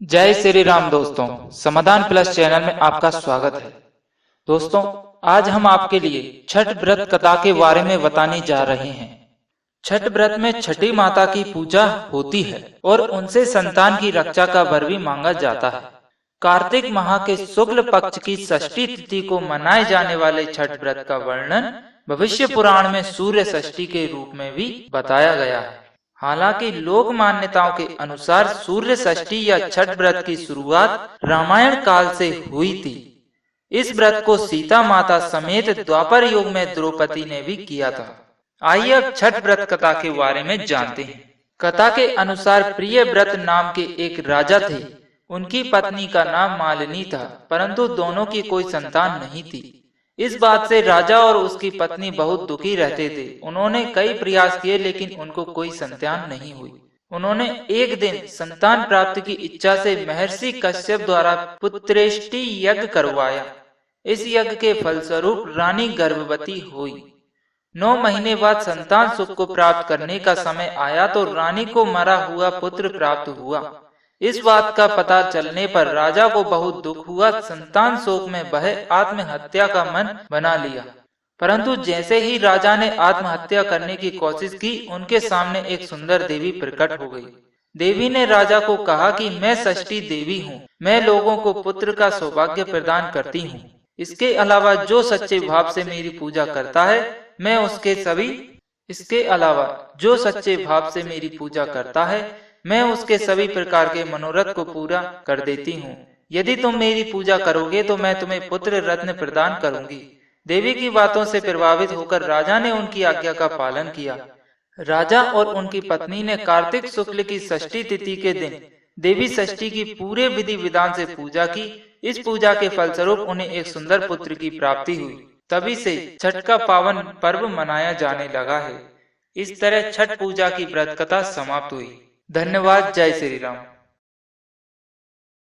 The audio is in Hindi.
जय श्री राम दोस्तों, समाधान प्लस चैनल में आपका स्वागत है। दोस्तों, आज हम आपके लिए छठ व्रत कथा के बारे में बताने जा रहे हैं। छठ व्रत में छठी माता की पूजा होती है और उनसे संतान की रक्षा का वर भी मांगा जाता है। कार्तिक माह के शुक्ल पक्ष की षष्ठी तिथि को मनाए जाने वाले छठ व्रत का वर्णन भविष्य पुराण में सूर्य षष्ठी के रूप में भी बताया गया है। हालांकि लोक मान्यताओं के अनुसार सूर्य षष्ठी या छठ व्रत की शुरुआत रामायण काल से हुई थी। इस व्रत को सीता माता समेत द्वापर युग में द्रौपदी ने भी किया था। आइए अब छठ व्रत कथा के बारे में जानते हैं। कथा के अनुसार प्रियव्रत नाम के एक राजा थे। उनकी पत्नी का नाम मालिनी था, परंतु दोनों की कोई संतान नहीं थी। इस बात से राजा और उसकी पत्नी बहुत दुखी रहते थे। उन्होंने कई प्रयास किए लेकिन उनको कोई संतान नहीं हुई। उन्होंने एक दिन संतान प्राप्ति की इच्छा से महर्षि कश्यप द्वारा पुत्रेष्टि यज्ञ करवाया। इस यज्ञ के फलस्वरूप रानी गर्भवती हुई। 9 महीने बाद संतान सुख को प्राप्त करने का समय आया तो रानी को मरा हुआ पुत्र प्राप्त हुआ। इस बात का पता चलने पर राजा को बहुत दुख हुआ। संतान शोक में बहे आत्महत्या का मन बना लिया। परंतु जैसे ही राजा ने आत्महत्या करने की कोशिश की, उनके सामने एक सुंदर देवी प्रकट हो गई। देवी ने राजा को कहा कि मैं षष्ठी देवी हूँ, मैं लोगों को पुत्र का सौभाग्य प्रदान करती हूँ। इसके अलावा जो सच्चे भाव से मेरी पूजा करता है, मैं उसके सभी प्रकार के मनोरथ को पूरा कर देती हूँ। यदि तुम मेरी पूजा करोगे तो मैं तुम्हें पुत्र रत्न प्रदान करूंगी। देवी की बातों से प्रभावित होकर राजा ने उनकी आज्ञा का पालन किया। राजा और उनकी पत्नी ने कार्तिक शुक्ल की षष्ठी तिथि के दिन देवी षष्ठी की पूरे विधि विधान से पूजा की। इस पूजा के फलस्वरूप उन्हें एक सुंदर पुत्र की प्राप्ति हुई। तभी से छठ का पावन पर्व मनाया जाने लगा है। इस तरह छठ पूजा की व्रत कथा समाप्त हुई। धन्यवाद। जय श्री राम।